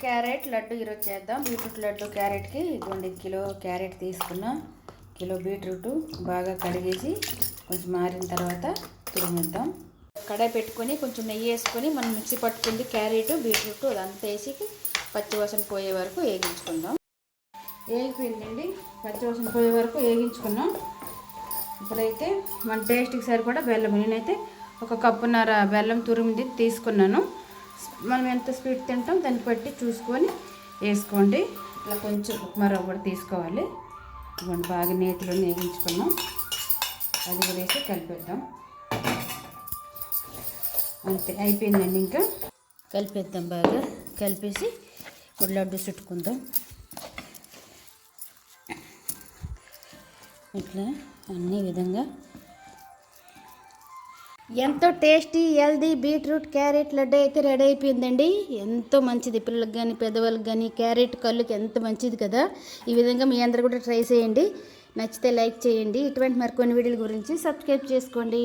Carrot laddu ఈరోజు చేద్దాం. Beetroot laddu క్యారెట్కి ఇదిగోండి కిలో క్యారెట్ తీసుకున్నా, కిలో బీట్రూట్ బాగా కడిగేసి కొంచెం మారిన తర్వాత తురిమిద్దాం. కడాయి పెట్టుకొని కొంచెం నెయ్యి వేసుకొని మనం మిక్సీ పట్టుకుంది క్యారెట్ బీట్రూట్ అదంతా వేసి పచ్చివాసన పోయే వరకు వేగించుకుందాం. వేగిపోయిందండి, పచ్చివాసన పోయే వరకు వేగించుకున్నాం. ఇప్పుడైతే మన టేస్ట్కి సరిపడా బెల్లం, నేనైతే 1 కప్పున్నర బెల్లం తురిమిది తీసుకున్నాను. మనం ఎంత స్వీట్ తింటాం దాన్ని బట్టి చూసుకొని వేసుకోండి. ఇట్లా కొంచెం ఉప్మా రవ్వ కూడా తీసుకోవాలి. ఇవ్వండి బాగా నేతిలో వేగించుకున్నాం, అది కూడా వేసి కలిపేద్దాం. అంతే అయిపోయిందండి. ఇంకా కలిపేద్దాం, బాగా కలిపేసి ఇప్పుడు లడ్డు చుట్టుకుందాం. ఇట్లా అన్ని విధంగా ఎంతో tasty healthy beetroot carrot laddu అయితే రెడీ అయిపోయిందండి. ఎంతో మంచిది పిల్లలకు కానీ పెద్దవాళ్ళకి కానీ. క్యారెట్ కళ్ళుకి ఎంత మంచిది కదా. ఈ విధంగా మీ అందరూ కూడా ట్రై చేయండి. నచ్చితే లైక్ చేయండి. ఇటువంటి మరికొన్ని వీడియోల గురించి సబ్స్క్రైబ్ చేసుకోండి.